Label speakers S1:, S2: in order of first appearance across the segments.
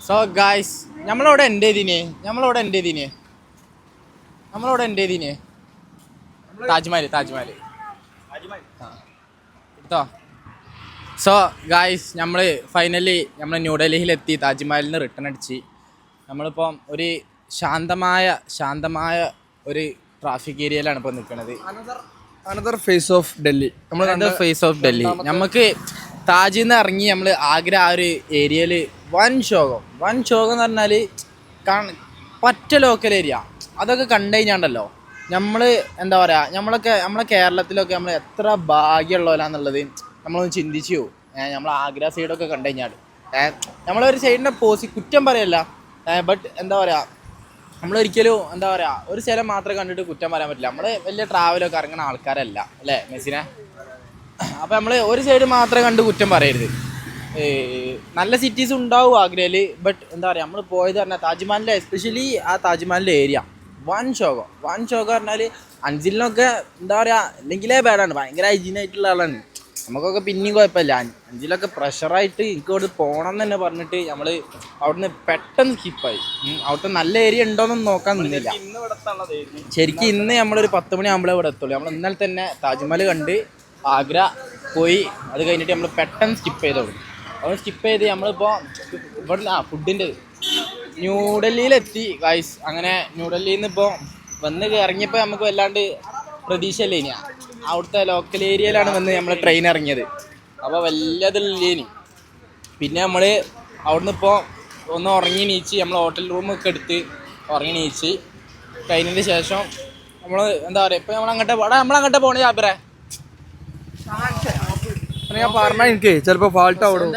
S1: So guys നമ്മളവിടെ എൻ്റെ താജ്മഹൽ എടുത്തോ. സോ ഗായ്സ് നമ്മൾ ഫൈനലി നമ്മൾ ന്യൂഡൽഹിയിലെത്തി, താജ്മഹലിൽ നിന്ന് റിട്ടേൺ അടിച്ച്. നമ്മളിപ്പം ഒരു ശാന്തമായ ഒരു ട്രാഫിക് ഏരിയയിലാണ് ഇപ്പോൾ നിൽക്കുന്നത്.
S2: Another face of Delhi.
S1: നമുക്ക് താജിൽ നിന്ന് ഇറങ്ങി നമ്മൾ ആഗ്ര ആ ഒരു ഏരിയയിൽ വൻ ശോകം എന്ന് പറഞ്ഞാൽ പറ്റ ലോക്കൽ ഏരിയ അതൊക്കെ കണ്ടു കഴിഞ്ഞാണ്ടല്ലോ നമ്മൾ എന്താ പറയുക, നമ്മളെ കേരളത്തിലൊക്കെ നമ്മൾ എത്ര ഭാഗ്യമുള്ളവരാന്നുള്ളത് നമ്മളൊന്ന് ചിന്തിച്ചു പോകും. നമ്മൾ ആഗ്ര സൈഡൊക്കെ കണ്ടു കഴിഞ്ഞാൽ നമ്മളൊരു സൈഡിനെ കുറ്റം പറയല്ല, ബട്ട് എന്താ പറയുക, നമ്മളൊരിക്കലും എന്താ പറയുക ഒരു സ്ഥലം മാത്രമേ കണ്ടിട്ട് കുറ്റം പറയാൻ പറ്റില്ല. നമ്മൾ വലിയ ട്രാവലൊക്കെ ഇറങ്ങുന്ന ആൾക്കാരല്ല അല്ലേ മെസ്സിനെ. അപ്പോൾ നമ്മൾ ഒരു സൈഡ് മാത്രമേ കണ്ട് കുറ്റം പറയരുത്. നല്ല സിറ്റീസ് ഉണ്ടാവും ആഗ്രയിൽ, ബട്ട് എന്താ പറയുക നമ്മൾ പോയത് പറഞ്ഞാൽ താജ്മഹലിൻ്റെ, എസ്പെഷ്യലി ആ താജ്മഹലിൻ്റെ ഏരിയ വൻ ശോകം പറഞ്ഞാൽ അഞ്ചിലിനൊക്കെ എന്താ പറയുക അല്ലെങ്കിലേ ബാഡാണ്, ഭയങ്കര ഹൈജീനായിട്ടുള്ള ആളാണ്. നമുക്കൊക്കെ പിന്നെയും കുഴപ്പമില്ല. അഞ്ചിലൊക്കെ പ്രഷറായിട്ട് എനിക്ക് അവിടെ പോകണം എന്ന് തന്നെ പറഞ്ഞിട്ട് നമ്മൾ അവിടുന്ന് പെട്ടെന്ന് സ്കിപ്പായി. അവിടുത്തെ നല്ല ഏരിയ ഉണ്ടോയെന്നൊന്നും നോക്കാൻ നിന്നില്ല. ശരിക്കും ഇന്ന് നമ്മളൊരു 10 മണിയാകുമ്പോഴേ ഇവിടെ എത്തുള്ളൂ. നമ്മൾ ഇന്നലെ തന്നെ താജ്മഹൽ കണ്ട് ആഗ്ര പോയി, അത് കഴിഞ്ഞിട്ട് നമ്മൾ പെട്ടെന്ന് സ്കിപ്പ് ചെയ്തോളൂ. സ്കിപ്പ് ചെയ്ത് നമ്മളിപ്പോൾ ഇവിടെ ഫുഡിൻ്റെ ന്യൂഡൽഹിയിലെത്തി ഗൈസ്. അങ്ങനെ ന്യൂഡൽഹിയിൽ നിന്ന് ഇപ്പോൾ വന്ന് ഇറങ്ങിയപ്പോൾ നമുക്ക് വല്ലാണ്ട് പ്രതീക്ഷയല്ലേ ഇനി. അവിടുത്തെ ലോക്കൽ ഏരിയയിലാണ് വന്ന് നമ്മൾ ട്രെയിൻ ഇറങ്ങിയത്, അപ്പോൾ വലിയതില്ലേനി. പിന്നെ നമ്മൾ അവിടുന്ന് ഇപ്പോൾ ഒന്ന് ഉറങ്ങി നീച്ച് നമ്മൾ ഹോട്ടൽ റൂമൊക്കെ എടുത്ത് ഉറങ്ങി നീച്ച് കഴിഞ്ഞതിന് ശേഷം നമ്മൾ എന്താ പറയുക ഇപ്പോൾ നമ്മളങ്ങോട്ട് പോകണേ ജാബിറേ.
S2: ഞാൻ പറഞ്ഞ എനിക്ക് ചിലപ്പോ ഫാൾട്ട് ആവും.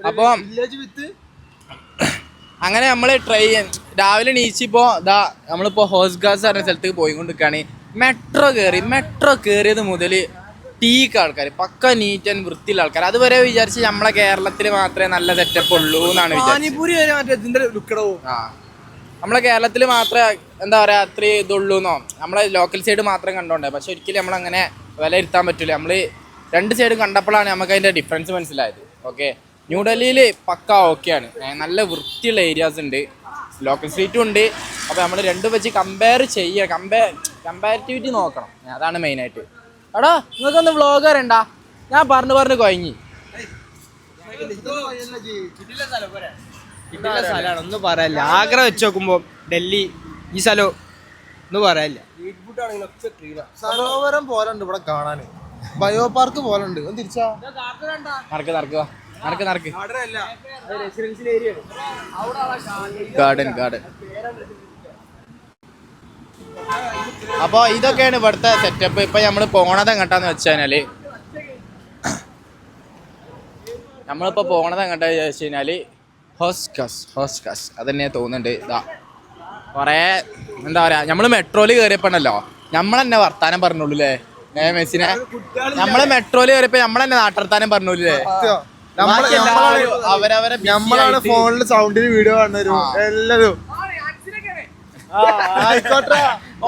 S1: അപ്പോൾ അങ്ങനെ നമ്മൾ ട്രെയിൻ രാവിലെ നീച്ചിപ്പോൾ നമ്മളിപ്പോൾ ഹോസ്ഗാസ് പറഞ്ഞ സ്ഥലത്തേക്ക് പോയിക്കൊണ്ടിരിക്കുകയാണ്. മെട്രോ കയറിയത് മുതൽ ടീക്ക് ആൾക്കാർ, പക്ക നീറ്റ് ആൻഡ് വൃത്തിയുള്ള ആൾക്കാർ. അതുവരെ വിചാരിച്ച് നമ്മളെ കേരളത്തിൽ മാത്രമേ നല്ല സെറ്റപ്പ് ഉള്ളൂ എന്നാണ് വിചാരിച്ചത്. നമ്മളെ കേരളത്തിൽ മാത്രമേ എന്താ പറയുക അത്ര ഇതുള്ളൂ എന്നോ, നമ്മളെ ലോക്കൽ സൈഡ് മാത്രം കണ്ടോണ്ടേ. പക്ഷെ ഒരിക്കലും നമ്മളങ്ങനെ വിലയിരുത്താൻ പറ്റില്ല. നമ്മൾ രണ്ട് സൈഡും കണ്ടപ്പോഴാണ് നമുക്ക് അതിൻ്റെ ഡിഫറൻസ് മനസ്സിലായത്. ഓക്കെ, ന്യൂഡൽഹിയിൽ പക്ക ഓക്കെയാണ്, നല്ല വൃത്തിയുള്ള ഏരിയാസ് ഉണ്ട്, ലോക്കൽ സ്ട്രീറ്റും ഉണ്ട്. അപ്പോൾ നമ്മൾ രണ്ടും വെച്ച് കമ്പാരിറ്റിവിറ്റി നോക്കണം, അതാണ് മെയിനായിട്ട്. എടാ നിങ്ങൾക്കൊന്ന് വ്ളോഗ് വരണ്ട, ഞാൻ പറഞ്ഞു കുഴങ്ങി.
S2: സ്ഥലമാണ്, ഒന്നും പറയാനില്ല. ആഗ്ര വെച്ച് നോക്കുമ്പോൾ ഡൽഹി ഈ സ്ഥലം ഒന്നും പറയാനില്ല.
S3: സരോവരം പോലുണ്ട് ഇവിടെ കാണാന്, ബയോ പാർക്ക് പോലുണ്ട്. തിരിച്ചാ
S1: ഗാർഡൻ. അപ്പോൾ ഇതൊക്കെയാണ് ഇവിടുത്തെ സെറ്റപ്പ്. ഇപ്പം നമ്മൾ പോണത് എങ്ങോട്ടാന്ന് വെച്ച് കഴിഞ്ഞാൽ ഹോസ്കസ് അതന്നെ തോന്നുന്നുണ്ട്. കുറേ എന്താ പറയുക, നമ്മൾ മെട്രോയിൽ കയറിയപ്പോണ്ടല്ലോ നമ്മൾ തന്നെ വർത്താനം പറഞ്ഞോളൂ അല്ലേ മെസ്സിനെ. നമ്മള് മെട്രോയിൽ കയറിയപ്പോ നമ്മളെന്നെ നാട്ടർത്താനം പറഞ്ഞോളൂ അല്ലേ. അവരവരെ
S3: നമ്മളാണ് ഫോണില് സൗണ്ടിന് വീഡിയോ കാണുന്നവരും എല്ലാരും.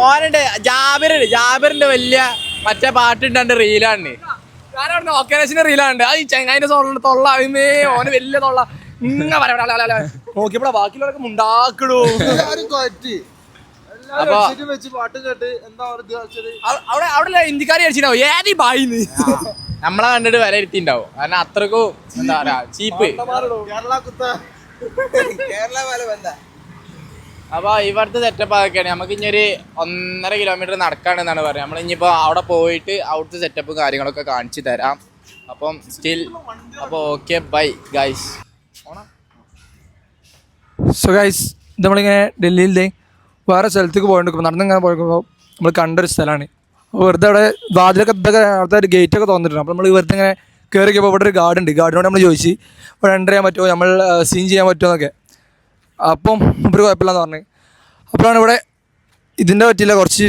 S1: ഓനുണ്ട് ജാബിറിന്റെ വലിയ മറ്റേ പാട്ടുണ്ടാണ്ട് റീലാണ്, റീലാണ്. അത് ചെങ്ങായിന്റെ തൊള്ള ഓന് വലിയ തൊള്ള നോക്കിയപ്പോഴാ ബാക്കിയുള്ളവരൊക്കെ മുണ്ടാക്കണു. അവിടെ ഹിന്ദിക്കാരി അടിച്ചിട്ടുണ്ടാവും ഏതി ബായിന്ന് നമ്മളെ കണ്ടിട്ട് വില ഇരുത്തിണ്ടാവും. കാരണം അത്രക്കും എന്താ പറയാ ചീപ്പ്. അപ്പൊ ഇവിടുത്തെ സെറ്റപ്പ് അതൊക്കെയാണ്. നമുക്ക് ഇനി ഒരു 1.5 കിലോമീറ്റർ നടക്കാണെന്നാണ് പറയുന്നത്. നമ്മൾ ഇനിയിപ്പോ അവിടെ പോയിട്ട് അവിടുത്തെ സെറ്റപ്പും കാര്യങ്ങളൊക്കെ കാണിച്ചു തരാം. അപ്പം അപ്പോൾ okay bye guys.
S2: So guys, നമ്മളിങ്ങനെ ഡൽഹിയിലെ വേറെ സ്ഥലത്തേക്ക് പോയിട്ട് നടന്നിങ്ങനെ പോയപ്പോൾ നമ്മൾ കണ്ടൊരു സ്ഥലമാണ്. അപ്പോൾ വെറുതെ അവിടെ വാതിലൊക്കെ ഇതൊക്കെ അവിടുത്തെ ഒരു ഗേറ്റൊക്കെ തോന്നിട്ടുണ്ട്. അപ്പോൾ നമ്മൾ വെറുതെ ഇങ്ങനെ കയറിയപ്പോൾ ഇവിടെ ഒരു ഗാർഡൻ ഉണ്ട്. ഗാർഡനോട് നമ്മൾ ചോദിച്ചു ഇവിടെ എൻ്റർ ചെയ്യാൻ പറ്റുമോ, നമ്മൾ സീൻ ചെയ്യാൻ പറ്റുമോ എന്നൊക്കെ. അപ്പം ഒരു കുഴപ്പമില്ലെന്ന് പറഞ്ഞു. അപ്പോഴാണ് ഇവിടെ ഇതിൻ്റെ പറ്റിയുള്ള കുറച്ച്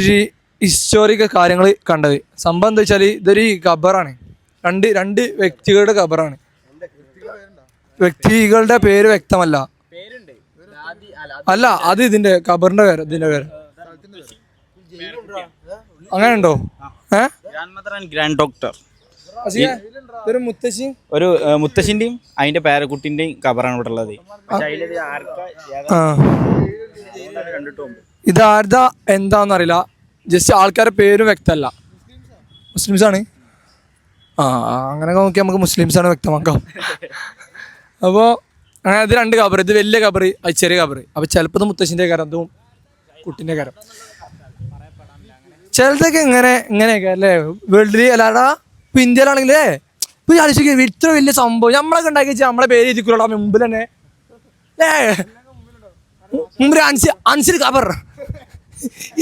S2: ഹിസ്റ്റോറിക് കാര്യങ്ങൾ കണ്ടത്. സംഭവം എന്താ വെച്ചാൽ ഇതൊരു ഖബറാണ്, രണ്ട് വ്യക്തികളുടെ ഖബറാണ്. വ്യക്തികളുടെ പേര് വ്യക്തമല്ല, അല്ല അത് ഇതിൻ്റെ ഖബറിൻ്റെ പേര്, ഇതിൻ്റെ പേര് അങ്ങനെ ഉണ്ടോ?
S4: ഗ്രാൻഡ് ഡോക്ടർ
S2: ഒരു മുത്തശ്ശി
S4: ഒരു മുത്തശ്ശിന്റെയും അതിന്റെ പേരക്കുട്ടിന്റെയും കബറാണ് ഇവിടെ ഉള്ളത്.
S2: ഇത് ആരുടെ എന്താണെന്നറിയില്ല, ജസ്റ്റ് ആൾക്കാരുടെ പേരും വ്യക്തമല്ല. മുസ്ലിംസാണ്. അങ്ങനെ നോക്കി നമുക്ക് മുസ്ലിംസാണ് വ്യക്തമാക്കാം. അപ്പോൾ അങ്ങനെ ഇത് 2 കബർ, ഇത് വലിയ കബർ, അത് ചെറിയ കബർ. അപ്പോൾ ചിലപ്പോൾ ഇത് മുത്തശ്ശിൻ്റെ കരം, അതും കുട്ടീൻ്റെ കരം. ചിലതൊക്കെ ഇങ്ങനെയൊക്കെ അല്ലേ വേൾഡിൽ. അല്ലാടാ ഇപ്പം ഇന്ത്യയിലാണെങ്കിലേ ഇപ്പോൾ ആലോചിക്കുക ഇത്ര വലിയ സംഭവം നമ്മളൊക്കെ ഉണ്ടാക്കി വെച്ചാൽ നമ്മളെ പേര് എഴുതിക്കുള്ള മുമ്പിൽ തന്നെ മുമ്പിൽ അൻസിൽ കബർ.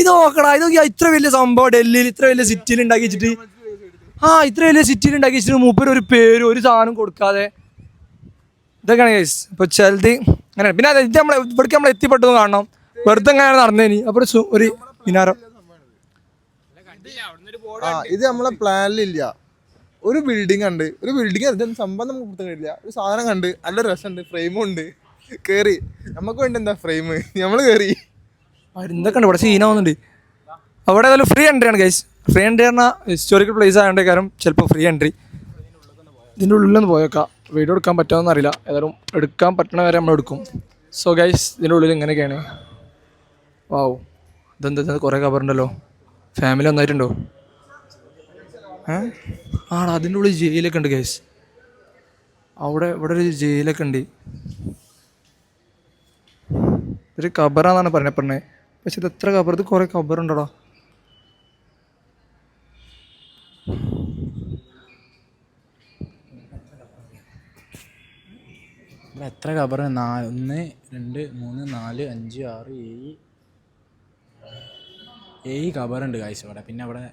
S2: ഇത് നോക്കടാ, ഇത് ഇത്ര വലിയ സംഭവം ഡൽഹിയിൽ ഇത്ര വലിയ സിറ്റിയിൽ ഉണ്ടാക്കി വെച്ചിട്ട്, ഇത്ര വലിയ സിറ്റിയിൽ ഉണ്ടാക്കി വെച്ചിട്ട് മൂപ്പര് ഒരു പേരും ഒരു സാധനം കൊടുക്കാതെ. ഇതൊക്കെയാണ് കേസ്. ഇപ്പോൾ ചിലത് അങ്ങനെ. പിന്നെ ഇത് ഇവിടേക്ക് നമ്മൾ എത്തിപ്പെട്ടത് കാണണം. വെറുതെ എങ്ങനെയാണ് നടന്നേനി. അപ്പോൾ ഒരു മിനാരം.
S3: ഇത് നമ്മളെ പ്ലാനിലില്ല. ഒരു ബിൽഡിംഗ് ഉണ്ട്, ഒരു ബിൽഡിംഗ് എന്തെങ്കിലും സംഭവം നമുക്ക് കൊടുത്താൽ കഴിയില്ല. ഒരു സാധനം കണ്ട് നല്ല രസമുണ്ട്, ഫ്രെയിമും ഉണ്ട്. കയറി നമുക്ക് വേണ്ടി എന്താ ഫ്രെയിം, നമ്മൾ കയറി
S2: എന്തൊക്കെ ഉണ്ട് ഇവിടെ സീനാവുന്നുണ്ട്. അവിടെ ഏതായാലും ഫ്രീ എൻട്രി ആണ് ഗൈസ്. ഫ്രീ എൻട്രി പറഞ്ഞാൽ ഹിസ്റ്റോറിക്കൽ പ്ലേസ് ആയതുകൊണ്ട് കാരണം ചിലപ്പോൾ ഫ്രീ എൻട്രി. ഇതിൻ്റെ ഉള്ളിലൊന്ന് പോയേക്കാം. വീഡിയോ എടുക്കാൻ പറ്റുമെന്ന് അറിയില്ല. ഏതായാലും എടുക്കാൻ പറ്റണ വരെ നമ്മൾ എടുക്കും. സോ ഗൈസ് ഇതിൻ്റെ ഉള്ളിൽ ഇങ്ങനെയൊക്കെയാണ്. വാവ്, ഇതെന്താ കുറേ കബറുണ്ടല്ലോ. ഫാമിലി വന്നായിട്ടുണ്ടോ? അതിൻ്റെ ഉള്ളിൽ ജയിലൊക്കെ ഉണ്ട് ഗൈസ്. ഇവിടെ ഒരു ജയിലൊക്കെ ഉണ്ട്. ഇതൊരു കബറാന്നാണ് പറഞ്ഞത്. പക്ഷെ ഇത് എത്ര കബർ? ഇത് കുറേ കബറുണ്ടോ?
S1: ഇവിടെ എത്ര കബർ? 1 2 3 4 5 6 7 കബറുണ്ട് കാഴ്ച ഇവിടെ. പിന്നെ അവിടെ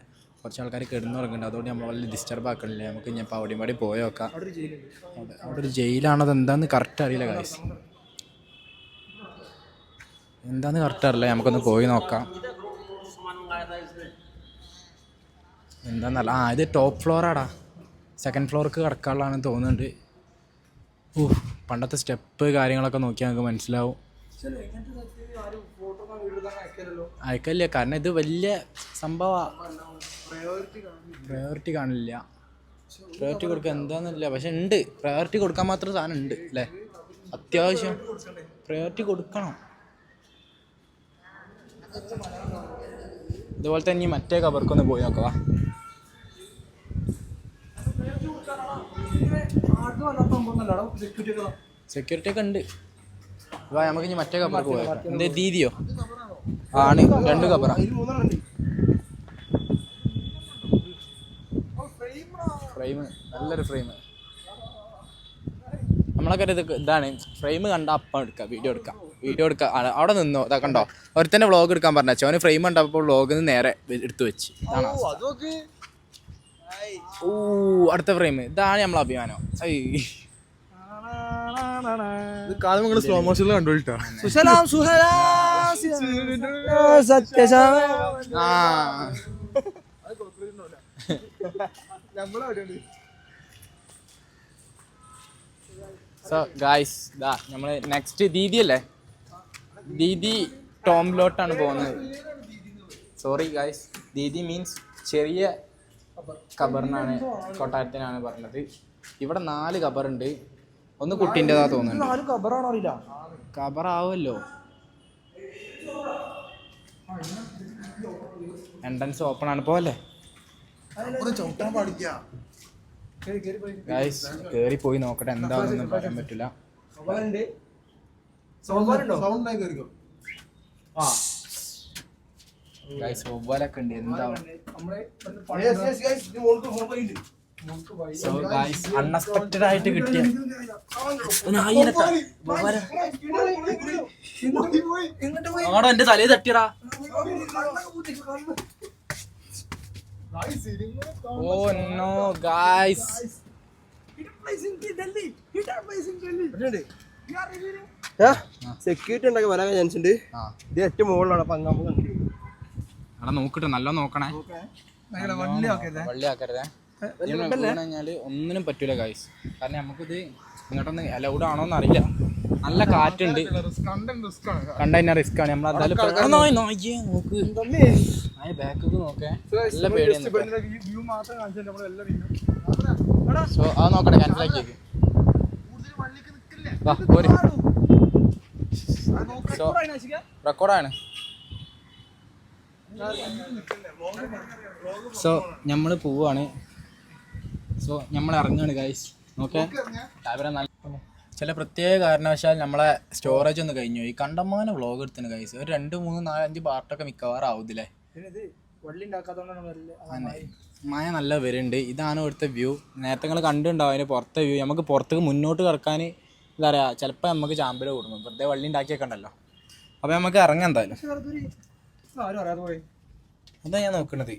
S1: കുറച്ച് ആൾക്കാർ കിടന്നുറങ്ങുന്നുണ്ട്. അതുകൊണ്ട് നമ്മൾ വലിയ ഡിസ്റ്റർബ് ആക്കണില്ല. നമുക്ക് ഞാൻ ഇപ്പോൾ അവിടെയും പാടി പോയി നോക്കാം. അവിടെ ഒരു ജയിലാണത്. എന്താന്ന് കറക്റ്റ് അറിയില്ല കാഴ്ച, എന്താന്ന് കറക്റ്റ് അറിയില്ല. നമുക്കൊന്ന് പോയി നോക്കാം എന്താന്നല്ല. ഇത് ടോപ്പ് ഫ്ലോറാടാ. 2nd ഫ്ലോർക്ക് കിടക്കാനുള്ളതാണെന്ന് തോന്നുന്നുണ്ട്. പണ്ടത്തെ സ്റ്റെപ്പ് കാര്യങ്ങളൊക്കെ നോക്കിയാൽ നമുക്ക് മനസ്സിലാവും. അയക്കല്ലേ, കാരണം ഇത് വലിയ സംഭവമാണ്. പ്രയോറിറ്റി കാണില്ല. പ്രയോറിറ്റി കൊടുക്കാൻ എന്താണെന്നില്ല, പക്ഷെ ഉണ്ട്. പ്രയോറിറ്റി കൊടുക്കാൻ മാത്രം സാധനം ഉണ്ട് അല്ലേ? അത്യാവശ്യം പ്രയോറിറ്റി കൊടുക്കണം. ഇതുപോലെ തന്നെ മറ്റേ കബർക്കൊന്ന് പോയി നോക്കാം. സെക്യൂരിറ്റി ഒക്കെ ഉണ്ട്. നമുക്ക് ഇനി മറ്റേ കബർക്ക് പോയേക്കാം. എന്തേ ദീദിയോ? ആണ് 2 കബറ. ഫ്രെയിം, നല്ലൊരു ഫ്രെയിം. നമ്മളൊക്കെ ഇതാണ് ഫ്രെയിം കണ്ട അപ്പം എടുക്കാം, വീഡിയോ എടുക്കാം. അവിടെ നിന്നോ, ഇതാ കണ്ടോ, ഒരുത്തന്നെ വ്ളോഗ് എടുക്കാൻ പറഞ്ഞ അവന് ഫ്രെയിം കണ്ടപ്പോൾ വ്ളോഗിൽ നിന്ന് നേരെ എടുത്തു വെച്ച്. അടുത്ത ഫ്രെയിം. ഇതാണ് നമ്മളെ അഭിമാനം.
S3: സ്ലോ മോഷനിൽ കണ്ടുപിടിട്ടോ.
S1: സോ ഗായ്സ്, ഇതാ നമ്മള് നെക്സ്റ്റ് ദീദി അല്ലേ, ദീദി ടോംബിലോട്ടാണ് പോകുന്നത്. സോറി ഗായ്സ്, ദീദി മീൻസ് ചെറിയ കബറിനാണ്, കൊട്ടാരത്തിനാണ് പറഞ്ഞത്. ഇവിടെ 4 കബറുണ്ട്. ഒന്ന് കുട്ടീൻ്റെതാ തോന്നുന്നുണ്ട്. കബറാവുമല്ലോ. എൻട്രൻസ് ഓപ്പൺ ആണ്, പോലെ ഗൈസ് കേറി പോയി നോക്കട്ടെ. എന്താണെന്നൊന്നും പറയാൻ പറ്റില്ല. ഗൈസ് വവ്വാലൊക്കെ ഉണ്ട്. എന്താവും? സോ ഗൈസ് അൺഎക്സ്പെക്റ്റഡ് ആയിട്ട് കിട്ടിയ ആടോ എന്റെ തലയിൽ തട്ടിയടാ. ഓ നോ ഗൈസ്,
S5: സെക്യൂരിറ്റി ഉണ്ടാക്കി വരാൻ ചാൻസ് ഉണ്ട്. ഇത് ഏറ്റവും മുകളിലാണ്. അപ്പൊ
S1: അവിടെ നോക്കട്ടെ, നല്ല നോക്കണേ, വള്ളിയാക്കരുതേ. കഴിഞ്ഞാല് ഒന്നിനും പറ്റൂല ഗൈസ്. കാരണം നമുക്കിത് ഇങ്ങോട്ടൊന്ന് അലൗഡ് ആണോന്ന് അറിയില്ല. നല്ല കാറ്റുണ്ട്, കണ്ടതിന് റിസ്ക് ആണ്. നമ്മൾ എന്തായാലും നോക്ക് ബാക്കൊക്കെ നോക്കേ, നല്ല പേടിയാണ്. സോ അത് നോക്കട്ടെ, ക്യാൻസൽ ആക്കിയേക്ക്. സോ റെക്കോർഡാണ്. സോ നമ്മൾ പോവാണ്. സോ നമ്മൾ ഇറങ്ങുകയാണ് ഗൈസ്. ഓക്കെ, നല്ല ചില പ്രത്യേക കാരണവശാൽ നമ്മളെ സ്റ്റോറേജ് ഒന്ന് കഴിഞ്ഞു. ഈ കണ്ടമാനം വ്ളോഗ് എടുത്തിന് ഗൈസ്. ഒരു 2, 3, 4, 5 പാർട്ടൊക്കെ മിക്കവാറും ആവുന്നില്ലേ. മഴ നല്ല വരുന്നുണ്ട്. ഇതാണ് ഇവിടുത്തെ വ്യൂ. നേരത്തെ നിങ്ങൾ കണ്ടിട്ടുണ്ടാവും അതിന് പുറത്തെ വ്യൂ. നമുക്ക് പുറത്തേക്ക് മുന്നോട്ട് കിടക്കാൻ എന്താ പറയുക, ചിലപ്പോൾ നമുക്ക് ചാമ്പൽ കൊടുക്കും. വെറുതെ വള്ളി ഉണ്ടാക്കിയൊക്കെ ഉണ്ടല്ലോ. അപ്പോൾ നമുക്ക് ഇറങ്ങാം എന്തായാലും. അതാ ഞാൻ നോക്കണത്.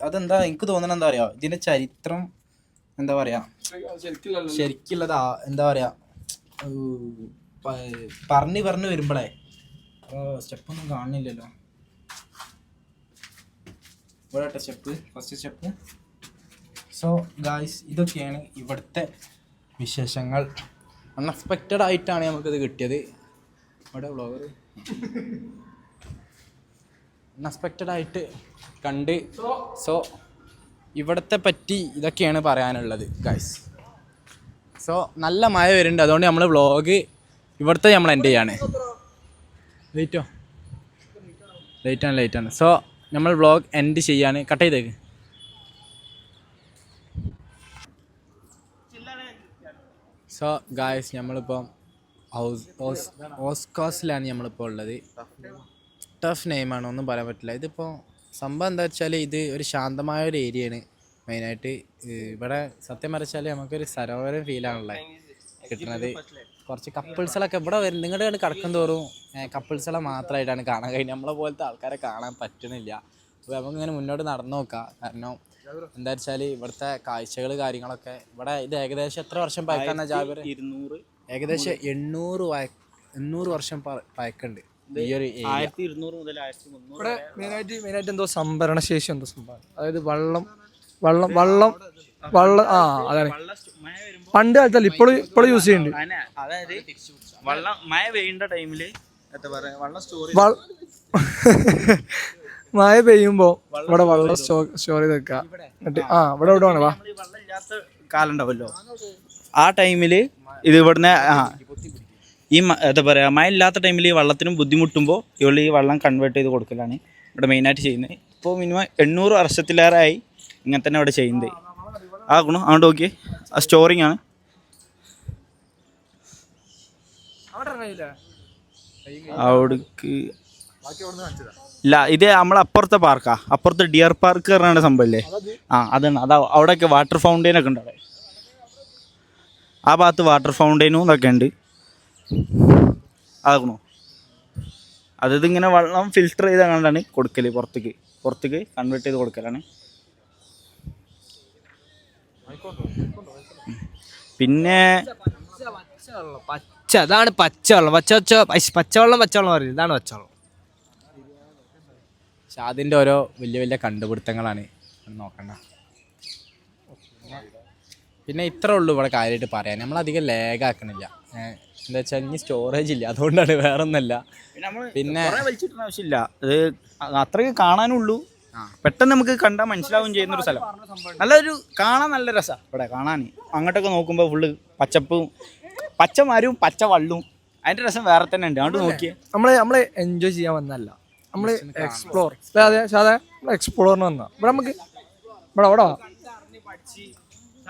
S1: അതെന്താ എനിക്ക് തോന്നണത് എന്താ പറയുക, ഇതിൻ്റെ ചരിത്രം എന്താ പറയുക, ശരിക്കുള്ളതാ എന്താ പറയുക, പറഞ്ഞ് വരുമ്പോഴേ സ്റ്റെപ്പൊന്നും കാണുന്നില്ലല്ലോ. ഇവിടെ step, first step. So guys, ഇതൊക്കെയാണ് ഇവിടുത്തെ വിശേഷങ്ങൾ. അൺഎക്സ്പെക്റ്റഡ് ആയിട്ടാണ് നമുക്കിത് കിട്ടിയത്. ഇവിടെ വ്ളോഗർ അൺഎക്സ്പെക്റ്റഡ് ആയിട്ട് കണ്ട്. സോ ഇവിടത്തെ പറ്റി ഇതൊക്കെയാണ് പറയാനുള്ളത് ഗൈസ്. സോ നല്ല മഴ വരുന്നുണ്ട്, അതുകൊണ്ട് നമ്മൾ വ്ളോഗ് ഇവിടുത്തെ നമ്മൾ എൻഡ് ചെയ്യാണ്. ലേറ്റാണ്. സോ നമ്മൾ വ്ളോഗ് എൻഡ് ചെയ്യാണ്. കട്ട് ചെയ്തേക്ക്. സോ ഗായ്സ്, നമ്മളിപ്പം ഓസ്കാസിലാണ് നമ്മളിപ്പോൾ ഉള്ളത്. ടഫ് നെയിമാണ്, ഒന്നും പറയാൻ പറ്റില്ല. ഇതിപ്പോൾ സംഭവം എന്താ വെച്ചാൽ ഇത് ഒരു ശാന്തമായ ഒരു ഏരിയയാണ് മെയിനായിട്ട്. ഇവിടെ സത്യം പറഞ്ഞാൽ നമുക്കൊരു സരോവരം ഫീലാണുള്ളത് കിട്ടുന്നത്. കുറച്ച് കപ്പിൾസുകളൊക്കെ ഇവിടെ വരും. നിങ്ങളുടെ കണ്ട് കിടക്കും തോറും കപ്പിൾസുകളെ മാത്രമായിട്ടാണ് കാണാൻ കഴിയുന്നത്. നമ്മളെ പോലത്തെ ആൾക്കാരെ കാണാൻ പറ്റണില്ല. അപ്പോൾ നമുക്കിങ്ങനെ മുന്നോട്ട് നടന്നു നോക്കാം. കാരണം എന്താ വെച്ചാൽ ഇവിടുത്തെ കാഴ്ചകൾ കാര്യങ്ങളൊക്കെ ഇവിടെ ഇത് ഏകദേശം എത്ര വർഷം പഴക്കാന്ന ജാബിർ?
S4: 200,
S1: ഏകദേശം 800 വർഷം പഴക്കുണ്ട് ഈ ഒരു
S4: 1200 മുതൽ 1300.
S2: ഇവിടെ മെയിനായിട്ട് എന്തോ സംഭരണ ശേഷി എന്തോ സംഭവം, അതായത് വെള്ളം അതാണ് പണ്ട് കാലത്തല്ല ഇപ്പോഴും യൂസ് ചെയ്യുന്നുണ്ട്.
S4: അതായത് വെള്ളം മഴ പെയ്യേണ്ട ടൈമില് എന്താ പറയാ, വെള്ളം സ്റ്റോർ
S2: മഴ പെയ്യുമ്പോ ഇവിടെ വെള്ളം സ്റ്റോർ ചെയ്ത് വെക്കുക. എന്നിട്ട് ഇവിടെ വിടുവാണ്.
S4: വെള്ളം ഇല്ലാത്ത കാലം ഉണ്ടാവല്ലോ, ആ ടൈമില് ഇത് ഇവിടുന്ന് ഈ എന്താ പറയുക, മഴ ഇല്ലാത്ത ടൈമിൽ ഈ വെള്ളത്തിനും ബുദ്ധിമുട്ടുമ്പോൾ ഇവൾ ഈ വെള്ളം കൺവേർട്ട് ചെയ്ത് കൊടുക്കലാണ് ഇവിടെ മെയിനായിട്ട് ചെയ്യുന്നത്. ഇപ്പോൾ മിനിമം 800 വർഷത്തിലേറെയായി ഇങ്ങനെ തന്നെ ഇവിടെ ചെയ്യുന്നത്. ആകണം അങ്ങോട്ട് നോക്കിയേ, ആ സ്റ്റോറിങ് ആണ്. അവിടേക്ക് ഇല്ല, ഇത് നമ്മളപ്പുറത്തെ പാർക്കാ, അപ്പുറത്തെ ഡിയർ പാർക്ക് പറഞ്ഞ സംഭവമില്ലേ, അതാണ്. അവിടെയൊക്കെ വാട്ടർ ഫൗണ്ടെയിനൊക്കെ ഉണ്ട്. അവിടെ ആ ഭാഗത്ത് വാട്ടർ ഫൗണ്ടെയിനും ഇതൊക്കെ ഉണ്ട്. ആകണോ, അതായത് ഇങ്ങനെ വെള്ളം ഫിൽറ്റർ ചെയ്ത് കണ്ടാണ് കൊടുക്കൽ, പുറത്തേക്ക് കൺവേർട്ട് ചെയ്ത് കൊടുക്കലാണ്. പിന്നെ
S5: അതാണ് പച്ചവെള്ളം. പച്ചവെള്ളം പറയും, ഇതാണ് പച്ചവെള്ളം.
S1: പക്ഷെ അതിൻ്റെ ഓരോ വലിയ കണ്ടുപിടുത്തങ്ങളാണ്, നോക്കണ്ട. പിന്നെ ഇത്രേ ഉള്ളൂ ഇവിടെ കാര്യമായിട്ട് പറയാൻ. നമ്മളധികം ലാഗാക്കണില്ല. എന്താ വെച്ചാൽ ഇനി സ്റ്റോറേജ് ഇല്ല, അതുകൊണ്ടാണ്, വേറെ ഒന്നല്ല. പിന്നെ
S4: വലിച്ചിട്ടുള്ള ആവശ്യമില്ല, അത് അത്രയ്ക്ക് കാണാനുള്ളൂ. പെട്ടെന്ന് നമുക്ക് കണ്ടാൽ മനസ്സിലാവുകയും ചെയ്യുന്നൊരു സ്ഥലം. നല്ലൊരു കാണാൻ നല്ല രസമാണ് ഇവിടെ കാണാൻ. അങ്ങോട്ടൊക്കെ നോക്കുമ്പോൾ ഫുള്ള് പച്ചമരവും പച്ച വള്ളവും, അതിൻ്റെ രസം വേറെ തന്നെ ഉണ്ട്. അങ്ങോട്ട് നോക്കിയേ,
S2: നമ്മള് എൻജോയ് ചെയ്യാൻ വന്നല്ല, നമ്മള് എക്സ്പ്ലോർ എക്സ്പ്ലോറിന് വന്ന ഇവിടെ നമുക്ക് ഇവിടെ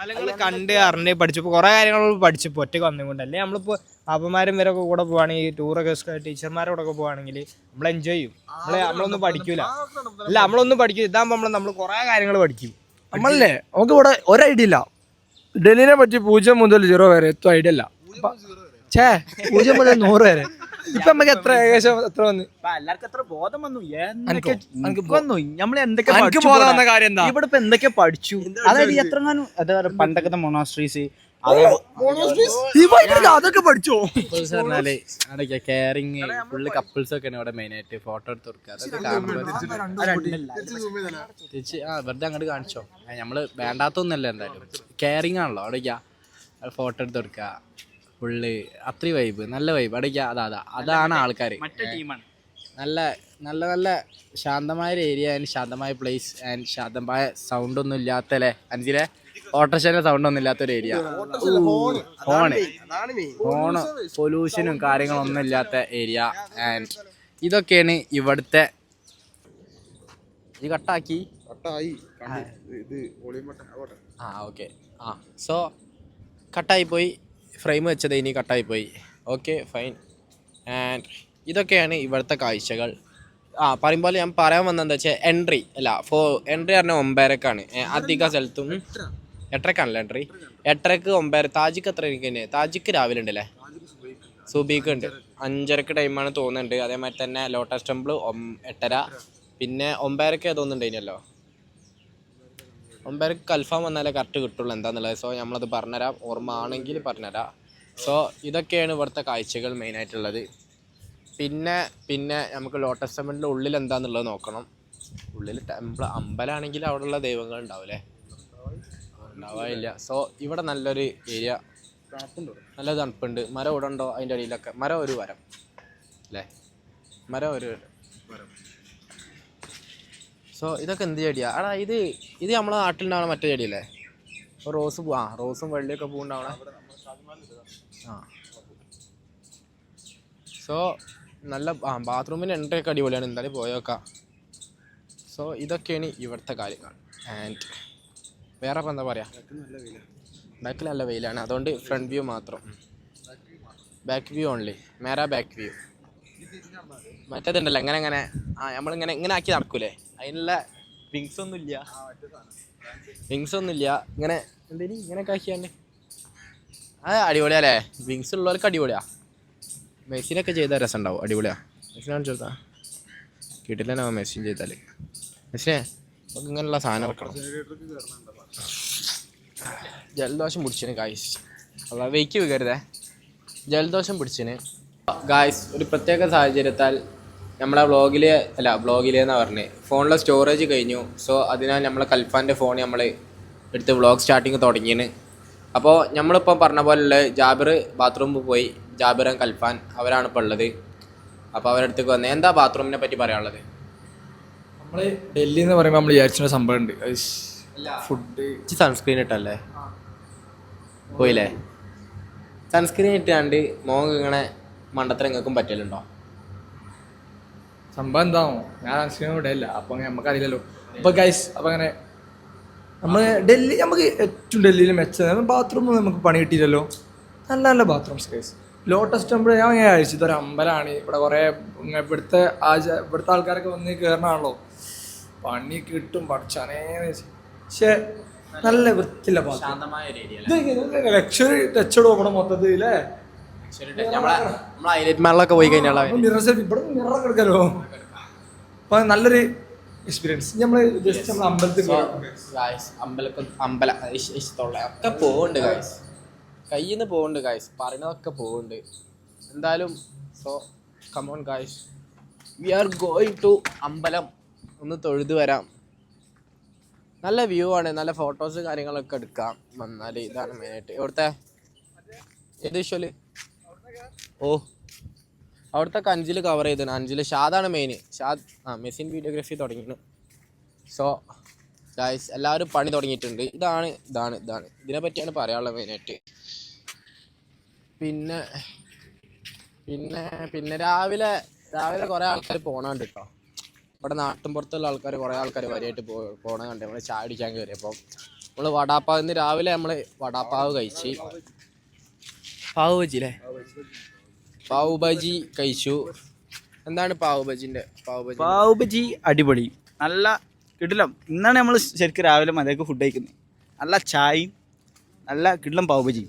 S5: സ്ഥലങ്ങൾ കണ്ട് അറിഞ്ഞ് പഠിച്ചപ്പോൾ കുറേ കാര്യങ്ങൾ പഠിച്ചപ്പോൾ ഒറ്റയ്ക്ക് വന്നുകൊണ്ടല്ലേ. നമ്മളിപ്പോൾ അപ്പന്മാരും വരൊക്കെ കൂടെ പോവുകയാണെങ്കിൽ, ടൂറൊക്കെ ടീച്ചർമാരോടെ ഒക്കെ പോവുകയാണെങ്കിൽ നമ്മൾ എൻജോയ് ചെയ്യും. നമ്മളൊന്നും പഠിക്കൂല, അല്ല നമ്മളൊന്നും പഠിക്കില്ല. ഇതാകുമ്പോൾ നമ്മൾ കുറേ കാര്യങ്ങൾ പഠിക്കും.
S2: നമ്മളല്ലേ, നമുക്ക് ഇവിടെ ഒരു ഐഡിയ ഇല്ല. ഡൽഹിനെ പറ്റി 0 മുതൽ 0 വരെ എത്തും ഐഡിയ ഇല്ല. 0 മുതൽ 100 വരെ ഇപ്പൊ നമുക്ക് എത്ര ഏകദേശം എത്ര വന്ന്
S4: എല്ലാവർക്കും എത്ര ബോധം വന്നു,
S2: ബോധം വന്ന കാര്യം എന്താ,
S4: ഇവിടെ ഇപ്പൊ എന്തൊക്കെ പഠിച്ചു. അതായത് എത്രങ്ങാനും പണ്ടൊക്കെ മൊണാസ്ട്രീസ്
S2: അതൊക്കെ പഠിച്ചോ.
S1: പറഞ്ഞാല് അവിടെയൊക്കെ കെയറിങ് ഫുള്ള് കപ്പിൾസ് ഒക്കെ ഇവിടെ മെയിനായിട്ട് ഫോട്ടോ എടുത്ത് കൊടുക്കുക. അതൊക്കെ കാണുമ്പോൾ വെറുതെ അങ്ങോട്ട് കാണിച്ചോ, നമ്മള് വേണ്ടാത്തൊന്നല്ല, എന്തായാലും കെയറിങ് ആണല്ലോ അവിടേക്കാ. ഫോട്ടോ എടുത്ത് കൊടുക്കുക, ഫുള്ള് അത്രയും വൈബ്, നല്ല വൈബ്. അടയ്ക്ക അതാണ് ആൾക്കാർ.
S4: മറ്റേ ടീമാണ്.
S1: നല്ല നല്ല നല്ല ശാന്തമായ ഒരു ഏരിയ ആൻഡ് ശാന്തമായ പ്ലേസ് ആൻഡ് ശാന്തമായ സൗണ്ടൊന്നും ഇല്ലാത്ത അല്ലേ അഞ്ചിലെ ഓട്ടോറിക്ഷയുടെ സൗണ്ടൊന്നും ഇല്ലാത്തൊരു ഏരിയ. ഹോണ് പൊല്യൂഷനും കാര്യങ്ങളൊന്നും ഇല്ലാത്ത ഏരിയ. ആൻഡ് ഇതൊക്കെയാണ് ഇവിടുത്തെ. ഇത് കട്ടാക്കി ഓക്കെ. സോ കട്ടായിപ്പോയി, ഫ്രെയിം വെച്ചത് ഇനി കട്ടായിപ്പോയി. Okay fine. ആൻഡ് ഇതൊക്കെയാണ് ഇവിടുത്തെ കാഴ്ചകൾ. പറയുമ്പോൾ ഞാൻ പറയാൻ വന്നതെന്താ വെച്ചാൽ എൻട്രി എൻട്രി പറഞ്ഞാൽ 9:00-ക്കാണ് അധിക സ്ഥലത്തും. 8:00-ക്കാണല്ലോ എൻട്രി. 8:00-ക്ക് 9:00. താജിക്ക് എത്ര എനിക്ക് തന്നെ? താജിക്ക് രാവിലെ ഉണ്ടല്ലേ, സുബീക്ക് ഉണ്ട്. 5:30 ടൈമാണ് തോന്നുന്നുണ്ട്. അതേമാതിരി തന്നെ ലോട്ടസ് ടെമ്പിൾ 8:30. പിന്നെ 9:00-ക്ക് തോന്നുന്നുണ്ടായിരുന്നല്ലോ. 9:00-ക്ക് കൺഫേം വന്നാലേ കറക്റ്റ് കിട്ടുള്ളൂ എന്താണെന്നുള്ളത്. സോ നമ്മളത് പറഞ്ഞുതരാം, ഓർമ്മ ആണെങ്കിൽ പറഞ്ഞുതരാം. സോ ഇതൊക്കെയാണ് ഇവിടുത്തെ കാഴ്ചകൾ മെയിനായിട്ടുള്ളത്. പിന്നെ നമുക്ക് ലോട്ടസ് ടെമ്പിളിൻ്റെ ഉള്ളിൽ എന്താണെന്നുള്ളത് നോക്കണം. ഉള്ളിൽ അമ്പലമാണെങ്കിൽ അവിടെയുള്ള ദൈവങ്ങൾ ഉണ്ടാവില്ലേ? ഉണ്ടാവില്ല. സോ ഇവിടെ നല്ലൊരു ഏരിയ, നല്ല തണുപ്പുണ്ട്. മരം ഇവിടെ ഉണ്ടോ അതിൻ്റെ അടിയിലൊക്കെ? മരം ഒരു വരം അല്ലേ? മരം ഒരു വരം. സോ ഇതൊക്കെ എന്ത് ചെടിയാ? ഇത് നമ്മളെ നാട്ടിലുണ്ടാവണ മറ്റേ ചെടിയല്ലേ? റോസും വെള്ളിയൊക്കെ പൂവുണ്ടാവണേ. സോ നല്ല ബാത്റൂമിൻ്റെ എൻട്രി ഒക്കെ അടിപൊളിയാണ്. എന്തായാലും പോയേക്കാം. സോ ഇതൊക്കെയാണ് ഇവിടുത്തെ കാര്യങ്ങൾ. ആൻഡ് വേറെ ഇപ്പം എന്താ പറയുക, ബാക്കിൽ നല്ല വെയിലാണ്, അതുകൊണ്ട് ഫ്രണ്ട് വ്യൂ മാത്രം. ബാക്ക് വ്യൂ ഓൺലി, മേരാ ബാക്ക് വ്യൂ. മറ്റേതുണ്ടല്ലോ എങ്ങനെ നമ്മളിങ്ങനെ ആക്കി നടക്കൂലേ, അതിനുള്ള വിങ്സ് ഒന്നും ഇല്ല. ഇങ്ങനെ ഇങ്ങനെയൊക്കെ ആക്കിയാണ്ട് അത് അടിപൊളിയല്ലേ? വിങ്സ് ഉള്ളവർക്ക് അടിപൊളിയാ. മെസ്സിനൊക്കെ ചെയ്താൽ രസം ഉണ്ടാവും. അടിപൊളിയാ. മെസ്സിനാണ് ചെയ്താൽ കിട്ടില്ല. മെസ്സിൻ ചെയ്താൽ മെസ്സിനെ നമുക്ക് ഇങ്ങനെയുള്ള സാധനം ഇറക്കണം. ജലദോഷം പിടിച്ചിന് ഗായ്സ്. അല്ല വെയ്ക്ക് വികരുതേ, ജലദോഷം പിടിച്ചിന് ഗായ്സ്. ഒരു പ്രത്യേക സാഹചര്യത്താൽ നമ്മളെ വ്ളോഗിലെന്നാണ് പറഞ്ഞത്, ഫോണിലെ സ്റ്റോറേജ് കഴിഞ്ഞു. സോ അതിനാൽ നമ്മളെ കൽഫാൻ്റെ ഫോൺ നമ്മൾ എടുത്ത് വ്ളോഗ് സ്റ്റാർട്ടിങ് തുടങ്ങിയാണ്. അപ്പോൾ നമ്മളിപ്പോൾ പറഞ്ഞ പോലെയുള്ള ജാബിർ ബാത്റൂമിൽ പോയി. ജാബിറും കൽഫാൻ അവരാണ് ഇപ്പോൾ ഉള്ളത്. അപ്പോൾ അവരുടെ അടുത്തേക്ക് വന്നത്. എന്താ ബാത്റൂമിനെ പറ്റി പറയാനുള്ളത്?
S2: നമ്മൾ ഡൽഹി എന്ന് പറയുമ്പോൾ നമ്മൾ വിചാരിച്ച സംഭവം ഉണ്ട്. ഫുഡ്
S1: സൺസ്ക്രീൻ ഇട്ടല്ലേ പോയില്ലേ? സൺസ്ക്രീൻ ഇട്ടാണ്ട് മോങ് ഇങ്ങനെ മണ്ടത്തരം നിങ്ങൾക്കും പറ്റലുണ്ടോ?
S2: സംഭവം എന്താണോ, ഞാൻ സൺസ്ക്രീൻ ഇടയില്ല, അപ്പോൾ നമുക്കറിയില്ലല്ലോ. അപ്പോൾ ഗൈസ്, അപ്പോൾ അങ്ങനെ നമ്മൾ നമുക്ക് ഏറ്റവും ഡൽഹിയിൽ മെച്ചം ബാത്റൂം നമുക്ക് പണി കിട്ടിയില്ലല്ലോ. നല്ല നല്ല ബാത്റൂംസ് ഗൈസ്. ലോട്ടസ് ടെമ്പിൾ ഞാൻ അയച്ചു, ഇതൊരു അമ്പലമാണ്. ഇവിടെ കുറേ ഇവിടുത്തെ ആൾക്കാരൊക്കെ വന്ന് കയറണാണല്ലോ, പണി കിട്ടും പഠിച്ചാനേ. പക്ഷേ നല്ല വൃത്തിയില്ല ബാത്റൂം. ലക്ഷറി ടച്ചോട് ഇവിടെ മൊത്തത്തിൽ അല്ലേ?
S1: ഹൈലൈറ്റ് പോയി കഴിഞ്ഞാൽ
S2: ഇവിടെ മിറർ എടുക്കാലോ. അപ്പൊ നല്ലൊരു എക്സ്പീരിയൻസ്. നമ്മൾ ജസ്റ്റ് നമ്മൾ
S1: ഒക്കെ പോകുന്നുണ്ട് ഗായ്സ്, കയ്യിൽ നിന്ന് പോകുന്നുണ്ട് ഗായ്സ്, പറയുന്നതൊക്കെ പോകുന്നുണ്ട് എന്തായാലും. So come on guys, we are going to ambalam. ഒന്ന് തൊഴുത് വരാം. നല്ല വ്യൂ ആണ്, നല്ല ഫോട്ടോസ് കാര്യങ്ങളൊക്കെ എടുക്കാം വന്നാൽ. ഇതാണ് മെയിനായിട്ട് ഇവിടുത്തെ ഏത് വിഷ്വല്. അവിടുത്തെ 5 കവർ ചെയ്തതാണ്. 5 ഷാദാണ് മെയിൻ. മെസ്സിൻ വീഡിയോഗ്രാഫി തുടങ്ങിയാണ്. സോ ഗായ്സ് എല്ലാവരും പണി തുടങ്ങിയിട്ടുണ്ട്. ഇതാണ് ഇതിനെ പറ്റിയാണ് പറയാനുള്ളത് മെയിനായിട്ട്. പിന്നെ പിന്നെ പിന്നെ രാവിലെ കുറേ ആൾക്കാർ പോകണുണ്ട് കേട്ടോ. ഇവിടെ നാട്ടിൻപുറത്തുള്ള ആൾക്കാർ കുറേ ആൾക്കാർ വരെയായിട്ട് പോകണ കണ്ട് നമ്മൾ ചായ അടിക്കാൻ കയറി. അപ്പോൾ നമ്മൾ വടാപ്പാവ്, ഇന്ന് രാവിലെ നമ്മൾ വടാപ്പാവ് കഴിച്ച്, പാവ് ബജി കഴിച്ചു. എന്താണ് പാവ് ബജി?
S4: അടിപൊളി, നല്ല കിടിലം. ഇന്നാണ് നമ്മൾ ശരിക്കും രാവിലെ മതിയാക്ക് ഫുഡ് കഴിക്കുന്നത്. നല്ല ചായയും നല്ല കിടിലം പാവ് ബജി.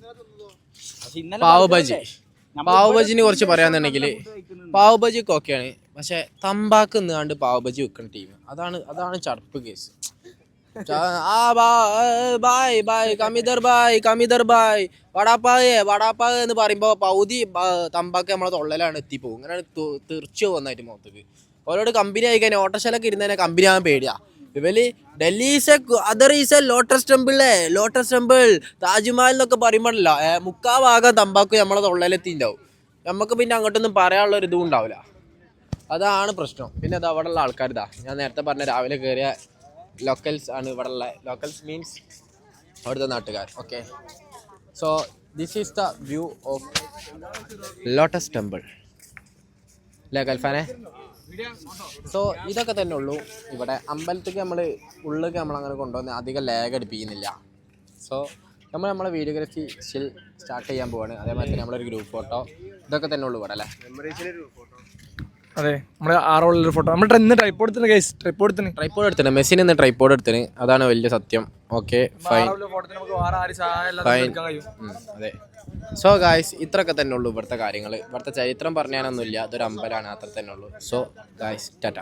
S1: പാവ് ബജിനെ കുറിച്ച് പറയാന്നുണ്ടെങ്കിൽ പാവ് ബജിക്ക് ഓക്കെയാണ്. പക്ഷെ തമ്പാക്ക് നിന്നാണ്ട് പാവ് ബജി വെക്കുന്ന ടീം അതാണ് ചടപ്പ് കേസ്. വടാപ്പാവ് എന്ന് പറയുമ്പോൾ പൗതി തമ്പാക്ക് നമ്മളെ തൊള്ളലാണ് എത്തിപ്പോകും. ഇങ്ങനെ തെറിച്ചു പോകുന്നതായിട്ട് മുഖത്തേക്ക്. ഓരോട് കമ്പനി ആയി കഴിഞ്ഞാൽ ഓട്ടോശാലൊക്കെ ഇരുന്നതിനെ കമ്പനി ആകാൻ പേടിയാ. ഇവല് Delhi other is A lotus temple Taj Mahal എന്നൊക്കെ പറയുമ്പോഴല്ല മുക്കാ ഭാഗം തമ്പാക്കു നമ്മളെ തൊള്ളയിലെത്തിണ്ടാവും. നമുക്ക് പിന്നെ അങ്ങോട്ടൊന്നും പറയാനുള്ള ഒരു ഇതും ഉണ്ടാവില്ല. അതാണ് പ്രശ്നം. പിന്നെ അത് അവിടെ ഉള്ള ആൾക്കാർ ഞാൻ നേരത്തെ പറഞ്ഞ രാവിലെ കയറിയ ലോക്കൽസ് ആണ് ഇവിടെ ഉള്ള. ലോക്കൽസ് മീൻസ് അവിടുത്തെ നാട്ടുകാർ. Okay, so this is the view of lotus temple അല്ലേ കൽഫാനെ? സോ ഇതൊക്കെ തന്നെ ഉള്ളൂ ഇവിടെ. അമ്പലത്തേക്ക് നമ്മൾ ഉള്ളിലേക്ക് നമ്മളങ്ങനെ കൊണ്ടുവന്ന് അധികം ലാഗ് അടിപ്പിക്കുന്നില്ല. സോ നമ്മളെ വീഡിയോഗ്രാഫി സ്റ്റിൽ സ്റ്റാർട്ട് ചെയ്യാൻ പോവാണ്. അതേമാതിരി തന്നെ നമ്മളൊരു ഗ്രൂപ്പ് ഫോട്ടോ ഇതൊക്കെ തന്നെ ഉള്ളൂ ഇവിടെ അല്ലേ?
S2: അതെ, നമ്മുടെ ആറുള്ളൊരു ഫോട്ടോ നമ്മൾ ഇന്ന് ട്രൈപ്പോഡ്
S1: എടുത്തിന് മെസ്സിന് ഇന്ന് ട്രൈപ്പോഡ് എടുത്തിന്. അതാണ് വലിയ സത്യം. Okay, fine. അതെ. സോ ഗായ്സ്, ഇത്രയൊക്കെ തന്നെ ഉള്ളൂ ഇവിടുത്തെ കാര്യങ്ങൾ. ഇവിടുത്തെ ചരിത്രം പറഞ്ഞാനൊന്നുമില്ല. ഇതൊരു അമ്പലമാണ്, അത്ര തന്നെ ഉള്ളൂ. So guys, Tata.